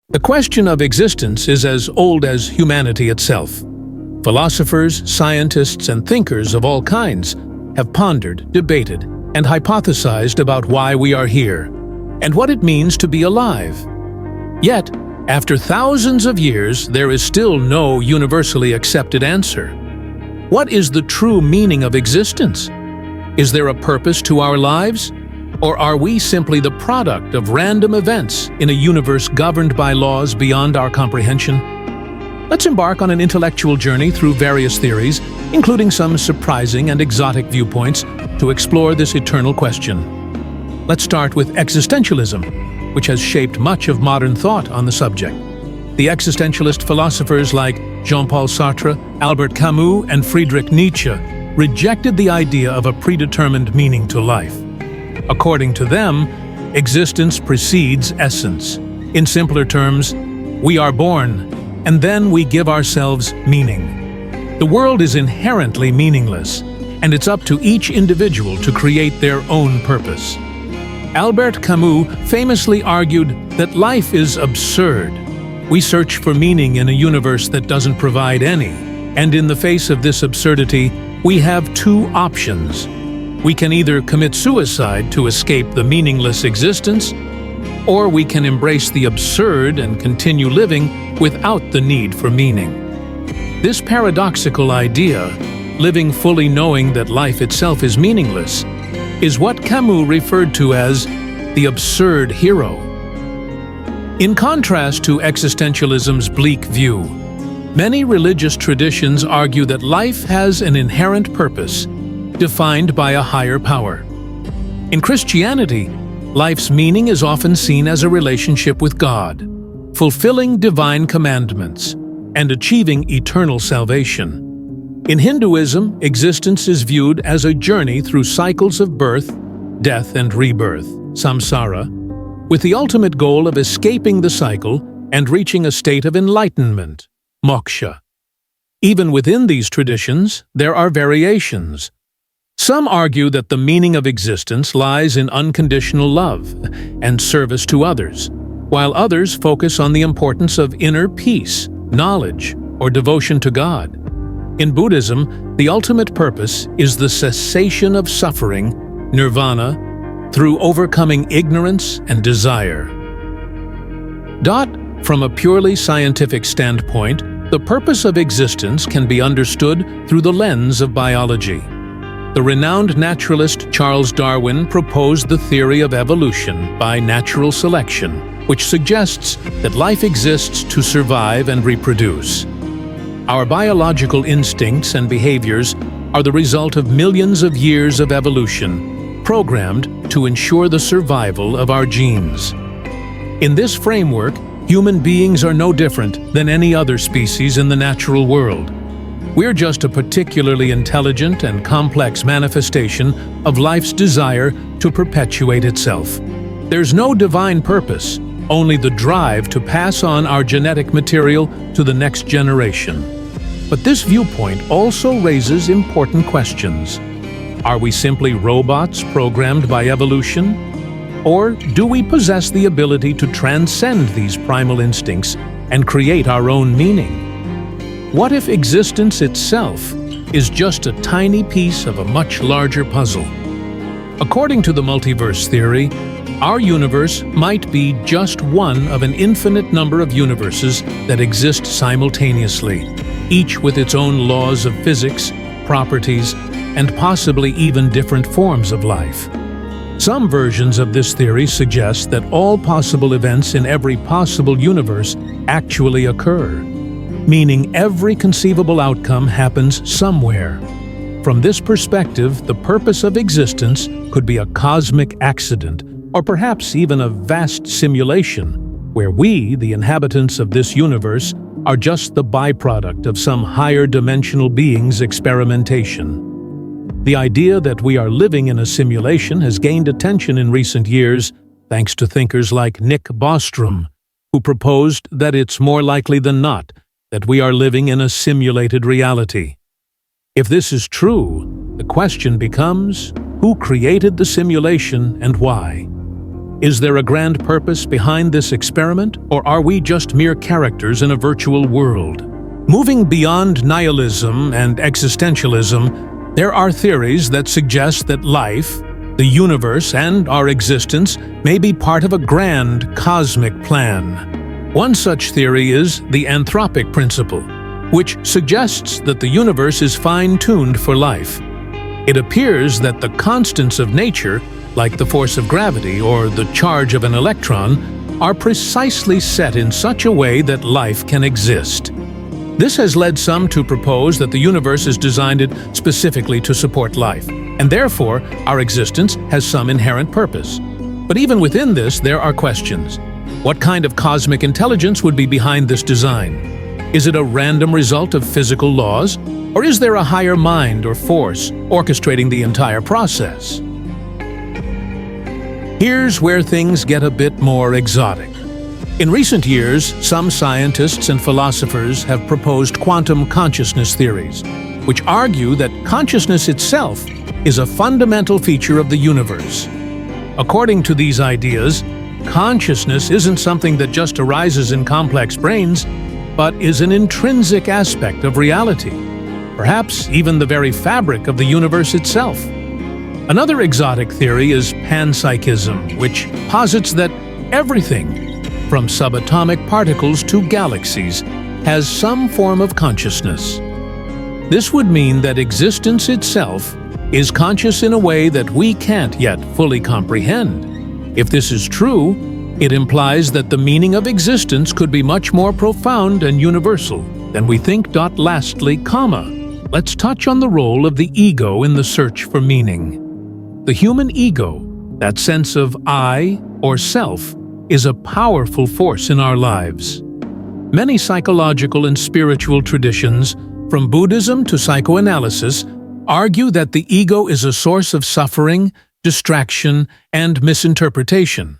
The question of existence is as old as humanity itself. Philosophers, scientists, and thinkers of all kinds have pondered, debated, and hypothesized about why we are here, and what it means to be alive. Yet, after thousands of years, there is still no universally accepted answer. What is the true meaning of existence? Is there a purpose to our lives? Or are we simply the product of random events in a universe governed by laws beyond our comprehension? Let's embark on an intellectual journey through various theories, including some surprising and exotic viewpoints, to explore this eternal question. Let's start with existentialism, which has shaped much of modern thought on the subject. The existentialist philosophers like Jean-Paul Sartre, Albert Camus, and Friedrich Nietzsche rejected the idea of a predetermined meaning to life. According to them, existence precedes essence. In simpler terms, we are born, and then we give ourselves meaning. The world is inherently meaningless, and it's up to each individual to create their own purpose. Albert Camus famously argued that life is absurd. We search for meaning in a universe that doesn't provide any, and in the face of this absurdity, we have two options. We can either commit suicide to escape the meaningless existence, or we can embrace the absurd and continue living without the need for meaning. This paradoxical idea, living fully knowing that life itself is meaningless, is what Camus referred to as the absurd hero. In contrast to existentialism's bleak view, many religious traditions argue that life has an inherent purpose, defined by a higher power. In Christianity, life's meaning is often seen as a relationship with God, fulfilling divine commandments, and achieving eternal salvation. In Hinduism, existence is viewed as a journey through cycles of birth, death, and rebirth, samsara, with the ultimate goal of escaping the cycle and reaching a state of enlightenment, moksha. Even within these traditions, there are variations. Some argue that the meaning of existence lies in unconditional love and service to others, while others focus on the importance of inner peace, knowledge, or devotion to God. In Buddhism, the ultimate purpose is the cessation of suffering, nirvana, through overcoming ignorance and desire. From a purely scientific standpoint, the purpose of existence can be understood through the lens of biology. The renowned naturalist Charles Darwin proposed the theory of evolution by natural selection, which suggests that life exists to survive and reproduce. Our biological instincts and behaviors are the result of millions of years of evolution, programmed to ensure the survival of our genes. In this framework, human beings are no different than any other species in the natural world. We're just a particularly intelligent and complex manifestation of life's desire to perpetuate itself. There's no divine purpose, only the drive to pass on our genetic material to the next generation. But this viewpoint also raises important questions. Are we simply robots programmed by evolution? Or do we possess the ability to transcend these primal instincts and create our own meaning? What if existence itself is just a tiny piece of a much larger puzzle? According to the multiverse theory, our universe might be just one of an infinite number of universes that exist simultaneously, each with its own laws of physics, properties, and possibly even different forms of life. Some versions of this theory suggest that all possible events in every possible universe actually occur, meaning every conceivable outcome happens somewhere. From this perspective, the purpose of existence could be a cosmic accident, or perhaps even a vast simulation, where we, the inhabitants of this universe, are just the byproduct of some higher dimensional being's experimentation. The idea that we are living in a simulation has gained attention in recent years, thanks to thinkers like Nick Bostrom, who proposed that it's more likely than not that we are living in a simulated reality. If this is true, the question becomes, who created the simulation and why? Is there a grand purpose behind this experiment, or are we just mere characters in a virtual world? Moving beyond nihilism and existentialism, there are theories that suggest that life, the universe, and our existence may be part of a grand cosmic plan. One such theory is the anthropic principle, which suggests that the universe is fine-tuned for life. It appears that the constants of nature, like the force of gravity or the charge of an electron, are precisely set in such a way that life can exist. This has led some to propose that the universe is designed specifically to support life, and therefore our existence has some inherent purpose. But even within this, there are questions. What kind of cosmic intelligence would be behind this design? Is it a random result of physical laws, or is there a higher mind or force orchestrating the entire process? Here's where things get a bit more exotic. In recent years, some scientists and philosophers have proposed quantum consciousness theories, which argue that consciousness itself is a fundamental feature of the universe. According to these ideas, consciousness isn't something that just arises in complex brains, but is an intrinsic aspect of reality, perhaps even the very fabric of the universe itself. Another exotic theory is panpsychism, which posits that everything, from subatomic particles to galaxies, has some form of consciousness. This would mean that existence itself is conscious in a way that we can't yet fully comprehend. If this is true, it implies that the meaning of existence could be much more profound and universal than we think. Lastly, let's touch on the role of the ego in the search for meaning. The human ego, that sense of I or self, is a powerful force in our lives. Many psychological and spiritual traditions, from Buddhism to psychoanalysis, argue that the ego is a source of suffering, distraction, and misinterpretation.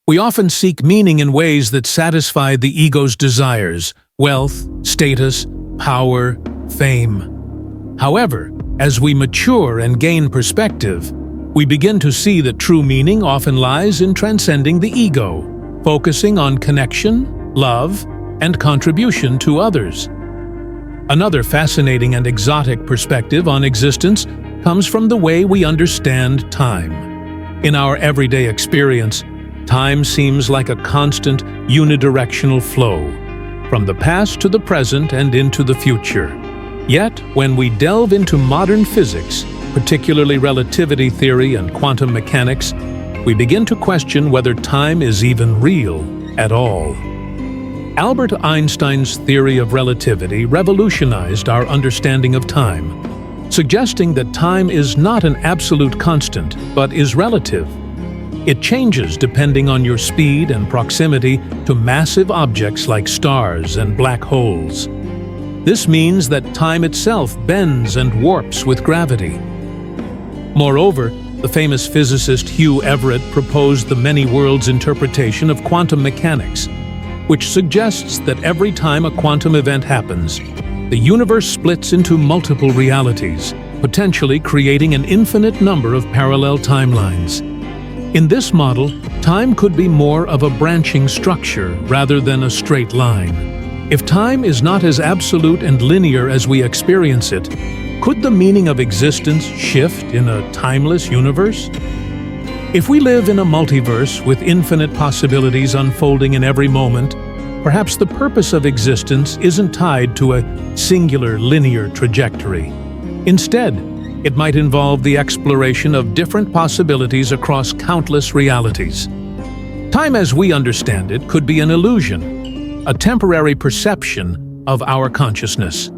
We often seek meaning in ways that satisfy the ego's desires: wealth, status, power, fame. However, as we mature and gain perspective, we begin to see that true meaning often lies in transcending the ego, focusing on connection, love, and contribution to others. Another fascinating and exotic perspective on existence comes from the way we understand time. In our everyday experience, time seems like a constant, unidirectional flow, from the past to the present and into the future. Yet, when we delve into modern physics, particularly relativity theory and quantum mechanics, we begin to question whether time is even real at all. Albert Einstein's theory of relativity revolutionized our understanding of time, suggesting that time is not an absolute constant, but is relative. It changes depending on your speed and proximity to massive objects like stars and black holes. This means that time itself bends and warps with gravity. Moreover, the famous physicist Hugh Everett proposed the many-worlds interpretation of quantum mechanics, which suggests that every time a quantum event happens, the universe splits into multiple realities, potentially creating an infinite number of parallel timelines. In this model, time could be more of a branching structure rather than a straight line. If time is not as absolute and linear as we experience it, could the meaning of existence shift in a timeless universe? If we live in a multiverse with infinite possibilities unfolding in every moment, perhaps the purpose of existence isn't tied to a singular linear trajectory. Instead, it might involve the exploration of different possibilities across countless realities. Time as we understand it could be an illusion, a temporary perception of our consciousness.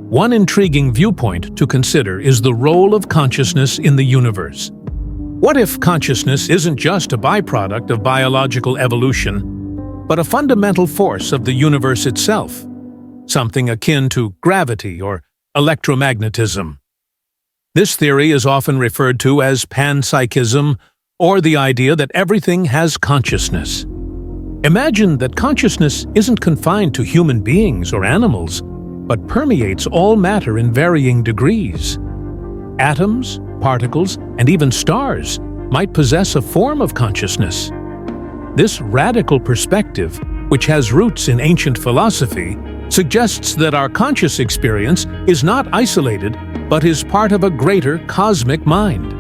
One intriguing viewpoint to consider is the role of consciousness in the universe. What if consciousness isn't just a byproduct of biological evolution, but a fundamental force of the universe itself, something akin to gravity or electromagnetism? This theory is often referred to as panpsychism, or the idea that everything has consciousness. Imagine that consciousness isn't confined to human beings or animals, but permeates all matter in varying degrees. Atoms, particles, and even stars might possess a form of consciousness. This radical perspective, which has roots in ancient philosophy, suggests that our conscious experience is not isolated, but is part of a greater cosmic mind.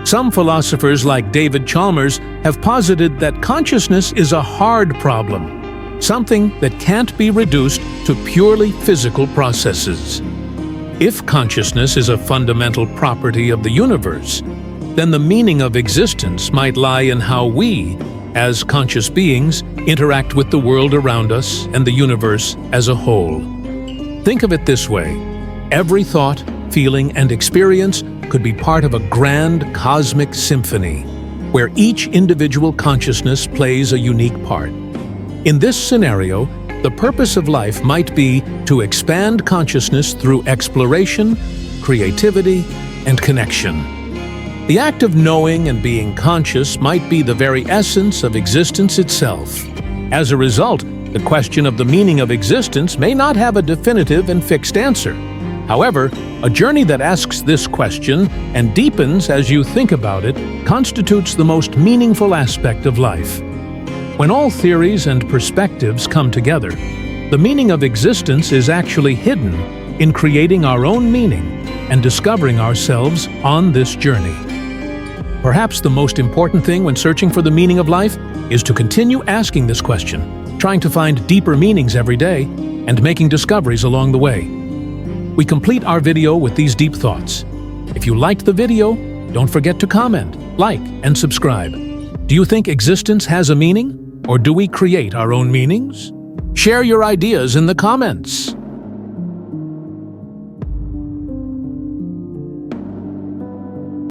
Some philosophers like David Chalmers have posited that consciousness is a hard problem, something that can't be reduced to purely physical processes. If consciousness is a fundamental property of the universe, then the meaning of existence might lie in how we, as conscious beings, interact with the world around us and the universe as a whole. Think of it this way: every thought, feeling, and experience could be part of a grand cosmic symphony, where each individual consciousness plays a unique part. In this scenario, the purpose of life might be to expand consciousness through exploration, creativity, and connection. The act of knowing and being conscious might be the very essence of existence itself. As a result, the question of the meaning of existence may not have a definitive and fixed answer. However, a journey that asks this question and deepens as you think about it constitutes the most meaningful aspect of life. When all theories and perspectives come together, the meaning of existence is actually hidden in creating our own meaning and discovering ourselves on this journey. Perhaps the most important thing when searching for the meaning of life is to continue asking this question, trying to find deeper meanings every day, and making discoveries along the way. We complete our video with these deep thoughts. If you liked the video, don't forget to comment, like, and subscribe. Do you think existence has a meaning, or do we create our own meanings? Share your ideas in the comments.